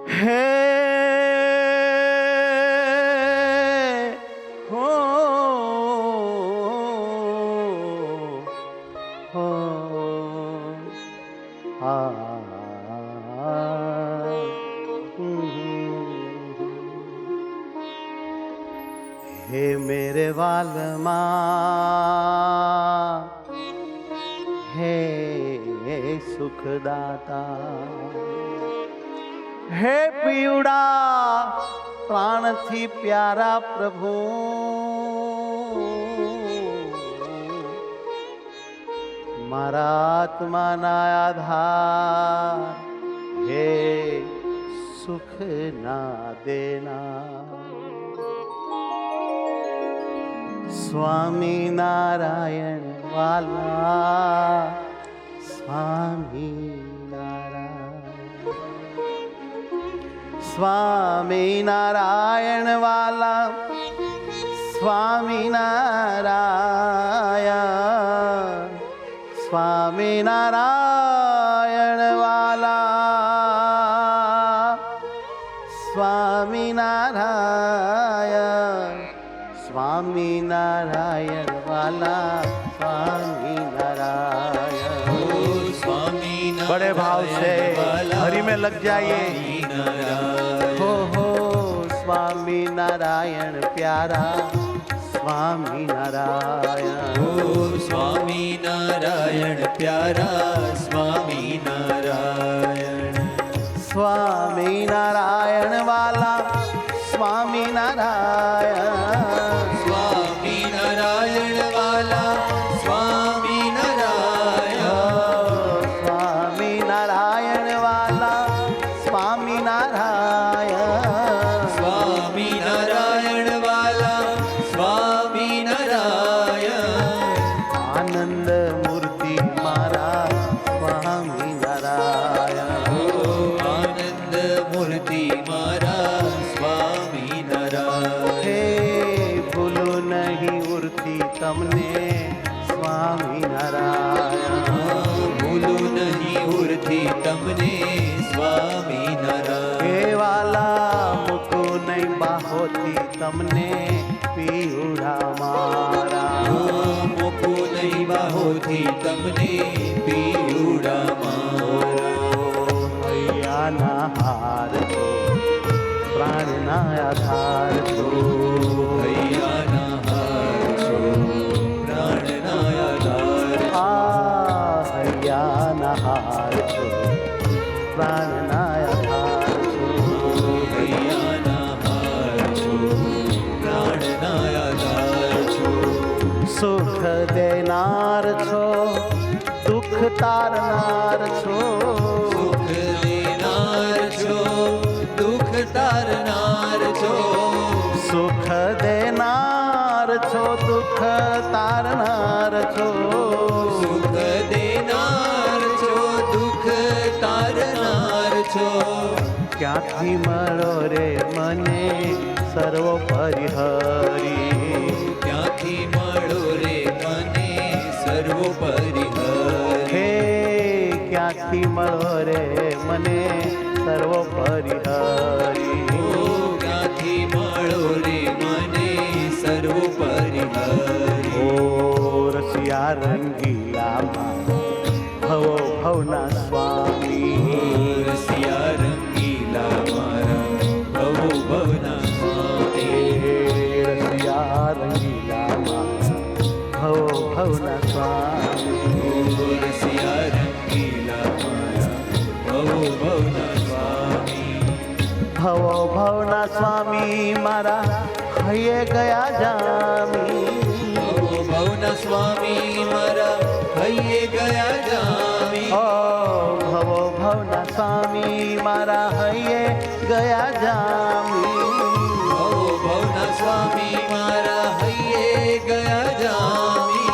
હે હો હો હે મેરે વાલમાં હે સુખદાતા હે પીવડા પ્રાણથી પ્યારા પ્રભુ મારા આત્માના આધાર હે સુખ ના દેના સ્વામી નારાયણ વાલા સ્વામી સ્વામી નારાયણ વાલા સ્વામી નારાયણ સ્વામી નારાયણ વાલા સ્વામી નારાયણ સ્વામી નારાયણ વાલા સ્વામી નારાયણ स्वामी बड़े भाव से हरि में लग जाइए हो स्वामी नारायण प्यारा स्वामी नारायण हो स्वामी नारायण प्यारा स्वामी नारायण स्वामी नारायण वाला स्वामी नारायण स्वामी नारायण वाला स्वामी नारायण स्वामी नारायण वाला स्वामी नारायण स्वामी नारायण वाला स्वामी नारायण आनंद मूर्ति मारा स्वामी नारायण हो आनंद मूर्ति मारा स्वामी नारायण हे भूलो नहीं उड़ती तमने स्वामी नारायण भूलो नहीं उड़ती तमने स्वामी नारायण हे वाला मुको नहीं बाहोती तमने पीउड़ा मारा मुको नहीं बाहोती तमने पीउड़ा मारा हૈયા ના હાર છો પ્રાણના આધાર છો હૈયાના હાર છો પ્રાણના આધાર હૈયા ના હાર છો પ્રાણના આધાર છો હૈયાના હાર છો પ્રાણના આધાર છો સુખ દેનાર છો દુઃખ તારનાર છો સુખ દેનાર છો દુઃખ તારનાર છો સુખ દેનાર છો દુઃખ તારનાર છો સુખ દેનાર છો દુઃખ તારનાર છો ક્યાંથી મળો રે મને સર્વોપરી હરી ક્યાંથી મળો રે મને સર્વોપરી હરિ હે ક્યાંથી મળો રે મને સર્વોપરી હરી ક્યાંથી મળો રે મને સર્વોપરી હરિ ઓ રસિયા રંગીલામાં ભવો ભવના સ્વામી રસિયા રંગીલા મારા ભવો ભવના સ્વામી રસિયા રંગીલામાં ભવો ભવના સ્વામી રસિયા રંગીલા મારા ભવો ભવના સ્વામી ભવો ભવના સ્વામી મારા હૈયે ગયા જામી ભવો ભવના સ્વામી મારા હૈયે ગયા જામી ઓ ભવો ભવના સ્વામી મારા હૈયે ગયા જામી ભવો ભવના સ્વામી મારા હૈયે ગયા જામી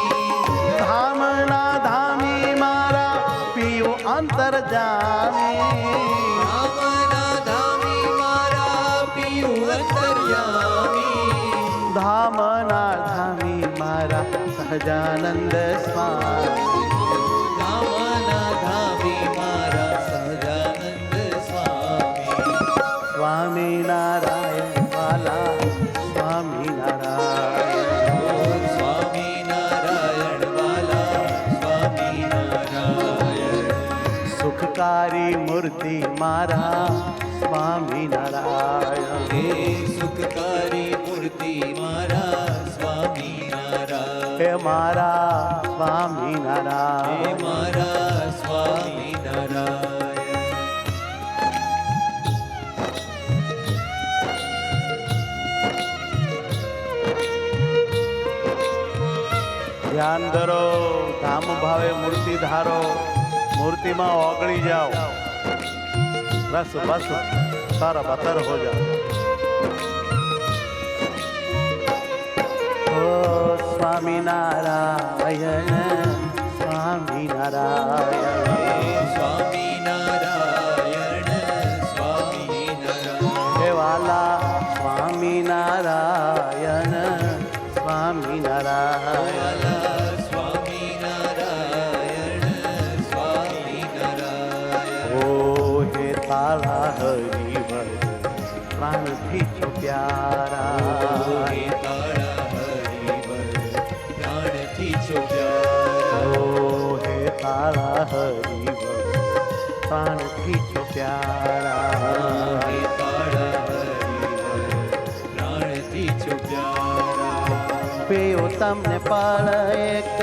ધામના ધામી મારા પિયું અંતર જામી રામના ધામી મારા પિયું અંતર્યામી ધામના ધામી મારા સહજાનંદ સ્વામી રામના ધામી મારા સહજાનંદ સ્વામી સ્વામિનારાયણ વાલા સ્વામિનારાયણ સ્વામિનારાયણ વાલા સ્વામિનારાયણ સુખકારી મૂર્તિ મારા સ્વામિનારાયણ હે સુખકારી મૂર્તિ મારા સ્વામિનારાયણ હે મારા હે સ્વામિનારાયણ મારા સ્વામિનારાયણ ધ્યાન ધરો ધામ ભાવે મૂર્તિ ધારો મૂર્તિમાં ઓગળી જાઓ બસ બસ તર બતર હો જાઓ ઓ સ્વામિનારાયણ સ્વામિનારાયણ સ્વામિનારાયણ સ્વામિનારાયણ હે વાલા સ્વામિનારાયણ સ્વામિનારાયણ સ્વામિનારાયણ સ્વામિનારાયણ ઓ હે તારા હરિવર પ્રાણથી છો પ્યારા હે તારા હરિવર પ્રાણથી છો પ્યારા ઓ હે તારા હરિવર પ્રાણથી છો પ્યારા હે તારા હરિવર પ્રાણથી છો પ્યારા પેયો તમને પળ એક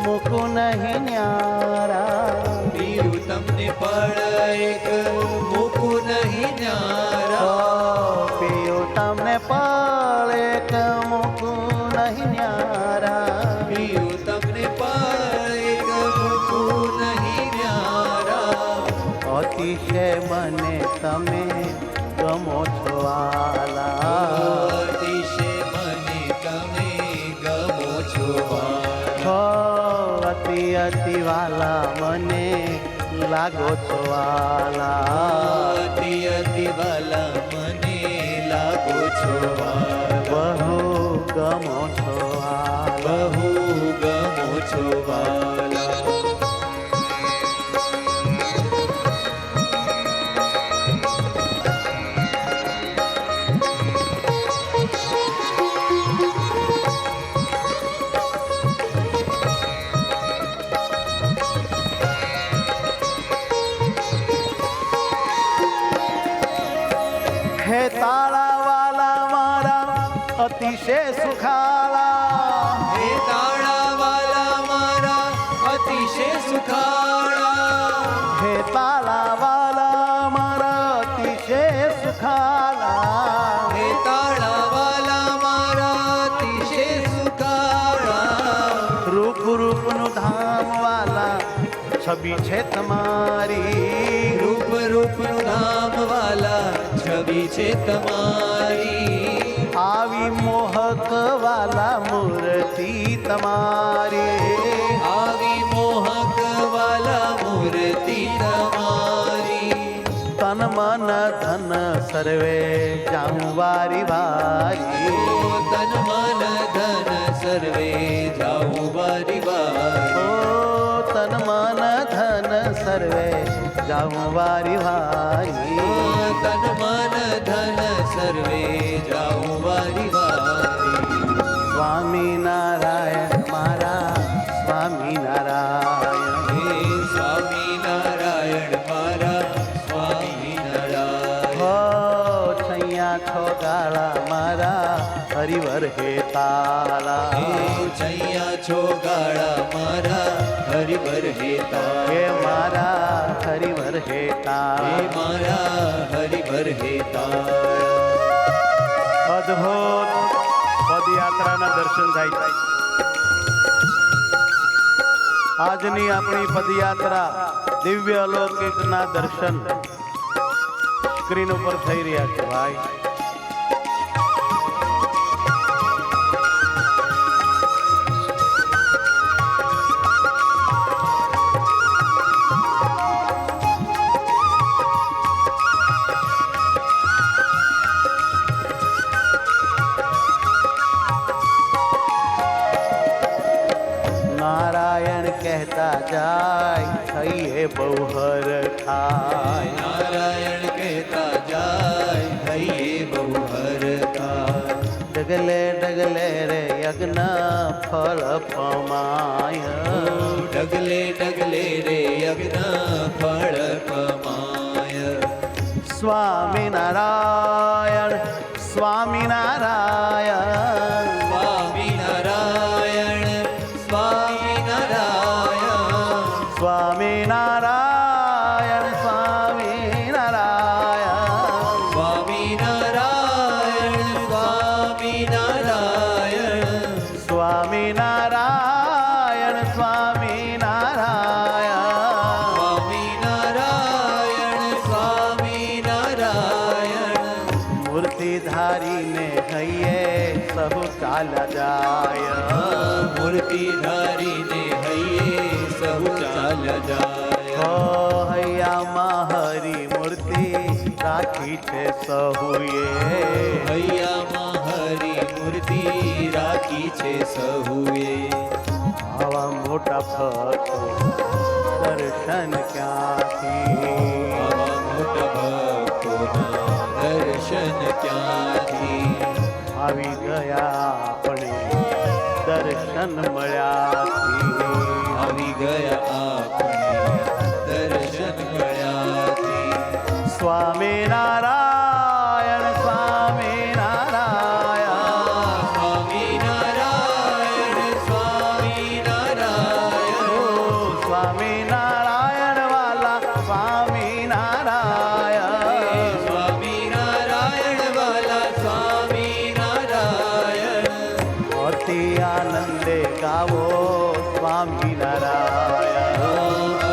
મૂકું નહીં ન્યારા પીયું તમને પળ એક મૂકું નહીં ન્યારા પેયો તમને પળ એક મૂકું નહીં ન્યારા પીયું તમને પળ એક મૂકું નહીં ન્યારા અતિશય મને તમે ગમો છો વાલા અતિશય મને તમે ગમો છો છો અતિ અતિ વાલા મને લાગો છો વાલા અતિ અતિ વાલા મને લાગો છો વાલા બહુ ગમો છો વાલા બહુ ગમો છો વાલા હે તાળા વાલા મારા અતિશય સુખાળા હે તાળા વાલા મારા અતિશય સુખાળા હે તાળા વાલા મારા અતિશય સુખાળા હે તાળા વાલા મારા અતિશય સુખાળા રૂપ રૂપનું ધામ વાલા છબી છે તમારી રૂપ રૂપનું ધામ વાલા છબી છે તમારી આવી મોહક વાલા મૂર્તિ તમારી આવી મોહક વાલા મૂર્તિ તમારી તન મન ધન સર્વે જાઉં વારી વારી તન મન ધન સર્વે જાઉં વારી વારી ઓ તન મન ધન સર્વે જાઉં વારી વારી તન મન ધન સર્વે જાઉં વારી વારી સ્વામિનારાયણ મારા સ્વામિનારાયણ હે સ્વામિનારાયણ મારા સ્વામિનારાયણ હો છૈયા છો ગાળા મારા હરિવર હે તાલા હે છૈયા છો ગાળા મારા હરિવર હેતા હે મારા હરિવર હે હે તાલા મારા હરિવર હેતા અદ્ભુત પદયાત્રાના દર્શન થાય છે આજની આપણી પદયાત્રા દિવ્ય અલૌકિકના દર્શન સ્ક્રીન ઉપર થઈ રહ્યા છે ભાઈ નારાયણ કહેતા જાય થઈએ બહુ હર થાય નારાયણ કહેતા જાય ડગલે ડગલે રે યજ્ઞ ફળ પમાય ડગલે ડગલે રે યજ્ઞ ફળ કમાય સ્વામિનારાયણ સ્વામિનારાયણ સ્વામિનારાયણ સ્વામિનારાયણ સ્વામિનારાયણ સ્વામિનારાયણ સ્વામિનારાયણ સ્વામિનારાયણ સ્વામિનારાયણ સ્વામિનારાયણ સ્વામિનારાયણ સ્વામિનારાયણ મૂર્તિ ધારીને હૈયે સહુ ચાલ્યા જાય મૂર્તિ ધારીને હૈયે સહુ ચાલ્યા જાય હૈયામાં હરી મૂર્તિ રાખી છે સહુએ હૈયામાં હરી મૂર્તિ રાખી છે સહુએ આવા મોટા ભક્તો દર્શન ક્યાંથી આવા મોટા ભક્તોના દર્શન ક્યાંથી આવી ગયા આપણે દર્શન મળ્યાથી આવી ગયા આપણે દર્શન મળ્યાથી સ્વામિનારાયણ સ્વામિનારાયણ સ્વામિનારાયણ સ્વામિનારાયણ ઓ સ્વામિનારાયણ વાલા સ્વામિનારાયણ સ્વામિનારાયણ વાલા સ્વામિનારાયણ અતિ આનંદે ગાવો સ્વામિનારાયણ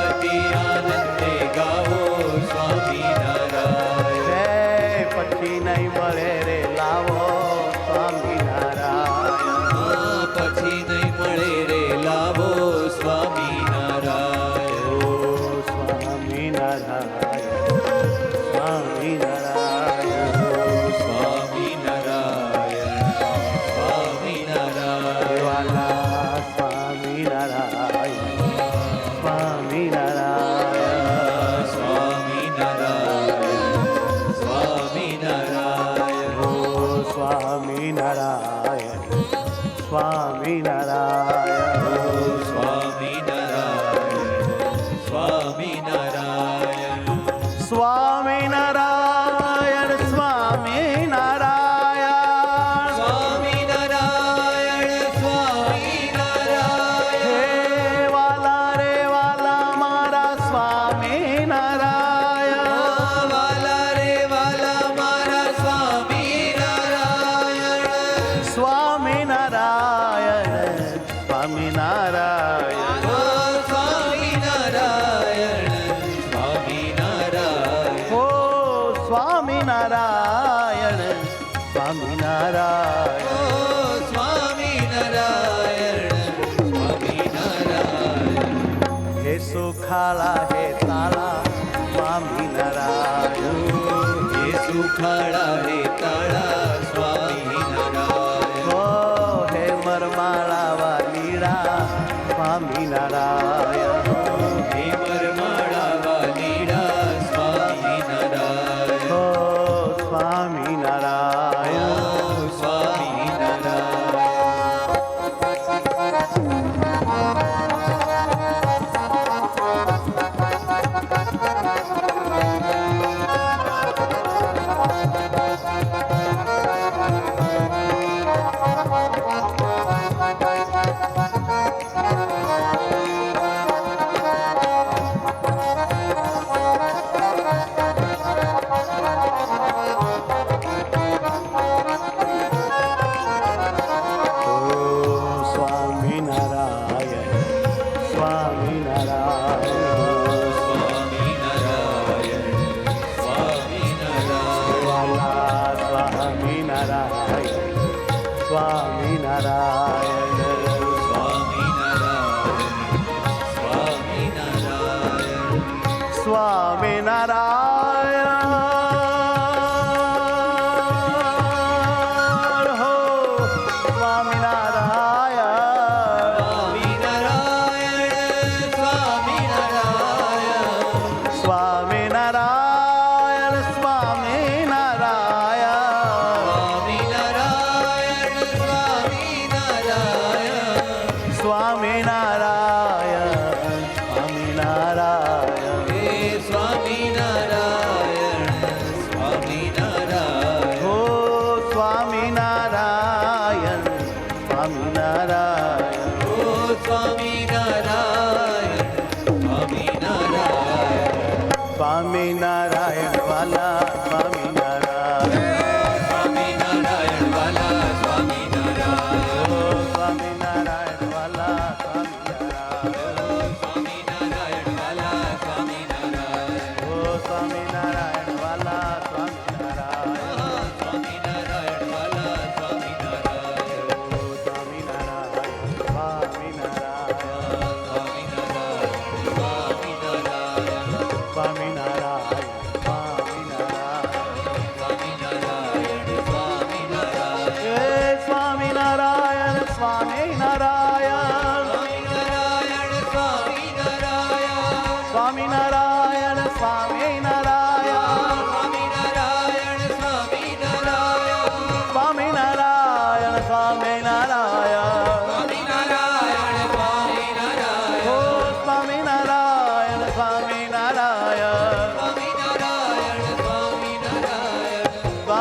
અતિ આનંદે ગાવો સ્વામિનારાયણ જય પછી નહીં મળે રે લાવો સ્વામિનારાયણ પછી નહીં મળે રે લાવો સ્વામિનારાયણ ઓ સ્વામિનારાયણ સ્વામિનારાયણ સ્વામિનારાયણ સ્વામિનારાયણ વાલા સ્વામિનારાયણ સ્વામિનારાયણ સ્વામિનારાયણ સ્વામિનારાયણ ઓ સ્વામિનારાયણ સ્વામિનારાયણ સ્વામિનારાયણ સ્વામિનારાયણ સ્વામિનારાયણ સ્વામિનારાયણ સ્વામિનારાયણ સ્વામિનારાયણ હે વાલા રે વાલા મારા સ્વામિનારાયણ વાલા રે વાલા મારા સ્વામિનારાયણ સ્વામિનારાયણ સ્વામિનારાયણ સ્વામિનારાયણ સ્વામિનારાયણ ઓ સ્વામિનારાયણ સ્વામિનારાયણ સ્વામિનારાયણ સ્વામિનારાયણ હે સુખાળા હે તાળા સ્વામિનારાયણ હે સુખાળા હે તાળા સ્વામિનારાયણ ઓ હે મરમાળા વાલીડા સ્વામિનારાયણ હે મરમાળા વાલીડા સ્વામિનારાયણ ઓ સ્વામિનારાયણ સ્વામિનારાયણ સ્વામિનારાયણ હો સ્વામિનારાયણ સ્વામિનારાયણ સ્વામિનારાયણ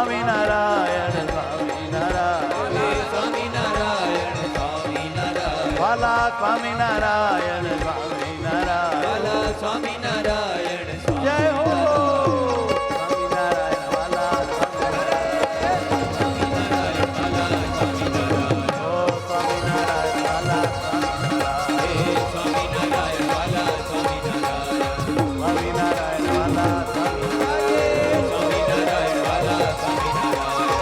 સ્વામિનારાયણ સ્વામિનારાયણ હે સ્વામિનારાયણ સ્વામિનારાયણ વાલા સ્વામિનારાયણ સ્વામિનારાયણ વાલા સ્વામિનારાયણ જય હો સ્વામિનારાયણ વાલા સ્વામિનારાયણ ઓ સ્વામિનારાયણ વાલા સ્વામિનારાયણ હે સ્વામિનારાયણ વાલા સ્વામિનારાયણ સ્વામિનારાયણ વાલા સ્વામિનારાયણ સ્વામિનારાયણ વાલા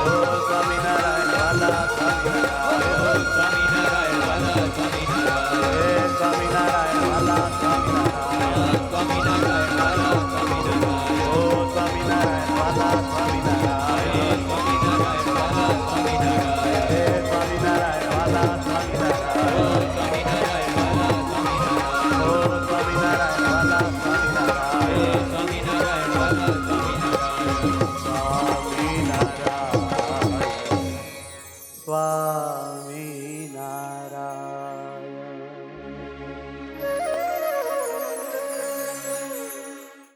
ઓ સ્વામિનારાયણ સ્વામિનારાયણ વાલા સ્વામિનારાયણ સ્વામિનારાયણ વાલા સ્વામિનારાયણ હે સ્વામિનારાયણ વાલા સ્વામિનારાયણ સ્વામિનારાયણ વાલા સ્વામિનારાયણ ઓ સ્વામિનારાયણ વાલા સ્વામિનારાયણ સ્વામિનારાયણ વાલા સ્વામિનારાયણ હે સ્વામિનારાયણ વાલા સ્વામિનારાયણ